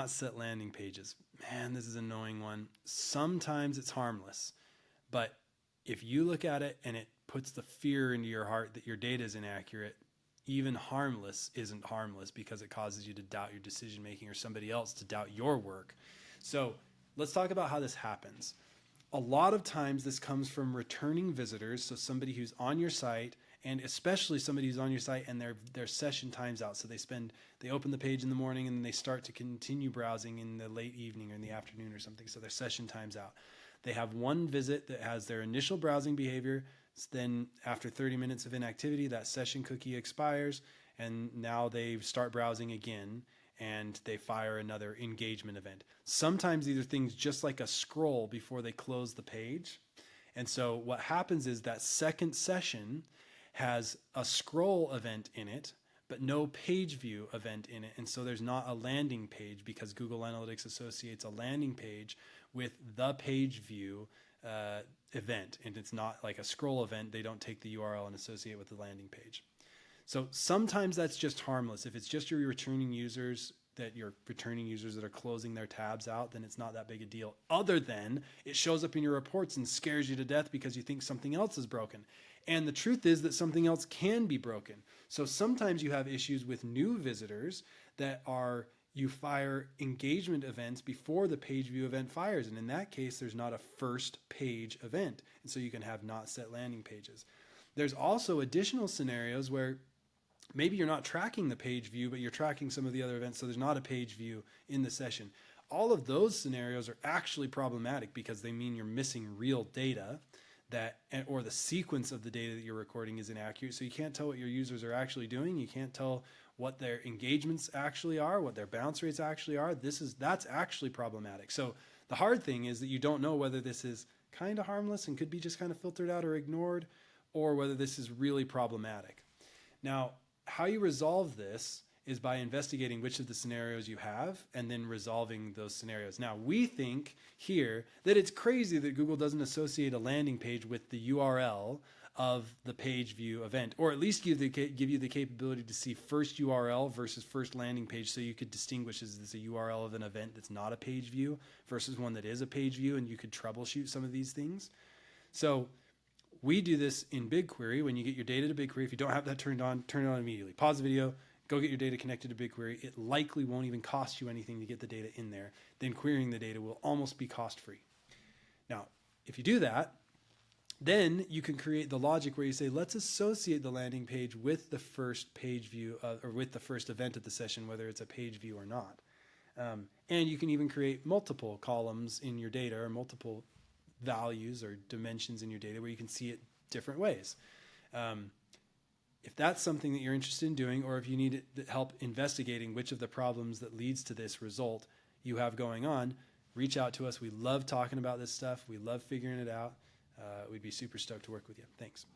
not set landing pages. Man, this is an annoying one. Sometimes it's harmless, but if you look at it and it puts the fear into your heart that your data is inaccurate, even harmless isn't harmless because it causes you to doubt your decision making or somebody else to doubt your work. So let's talk about how this happens. A lot of times this comes from returning visitors, so somebody who's on your site, and especially somebody who's on your site and their session time's out. So they open the page in the morning and then they start to continue browsing in the late evening or in the afternoon or something. So their session time's out. They have one visit that has their initial browsing behavior. Then after 30 minutes of inactivity, that session cookie expires, and now they start browsing again, and they fire another engagement event. Sometimes these are things just like a scroll before they close the page. And so what happens is that second session has a scroll event in it, but no page view event in it. And so there's not a landing page because Google Analytics associates a landing page with the page view event, and it's not like a scroll event. They don't take the URL and associate it with the landing page. So sometimes that's just harmless. If it's just your returning users that are closing their tabs out, then it's not that big a deal, other than it shows up in your reports and scares you to death because you think something else is broken. And the truth is that something else can be broken. So sometimes you have issues with new visitors that you fire engagement events before the page view event fires. And in that case, there's not a first page event. And so you can have not set landing pages. There's also additional scenarios where maybe you're not tracking the page view, but you're tracking some of the other events. So there's not a page view in the session. All of those scenarios are actually problematic because they mean you're missing real data or the sequence of the data that you're recording is inaccurate. So you can't tell what your users are actually doing. You can't tell what their engagements actually are, what their bounce rates actually are. That's actually problematic. So the hard thing is that you don't know whether this is kind of harmless and could be just kind of filtered out or ignored, or whether this is really problematic. Now, how you resolve this is by investigating which of the scenarios you have and then resolving those scenarios. Now, we think here that it's crazy that Google doesn't associate a landing page with the URL of the page view event, or at least give you the capability to see first URL versus first landing page, so you could distinguish is this a URL of an event that's not a page view versus one that is a page view, and you could troubleshoot some of these things. So we do this in BigQuery. When you get your data to BigQuery, if you don't have that turned on, turn it on immediately. Pause the video, go get your data connected to BigQuery. It likely won't even cost you anything to get the data in there. Then querying the data will almost be cost-free. Now, if you do that, then you can create the logic where you say, let's associate the landing page with the first page view or with the first event of the session, whether it's a page view or not. And you can even create multiple columns in your data or multiple values or dimensions in your data where you can see it different ways. If that's something that you're interested in doing, or if you need help investigating which of the problems that leads to this result you have going on, reach out to us. We love talking about this stuff. We love figuring it out. We'd be super stoked to work with you. Thanks.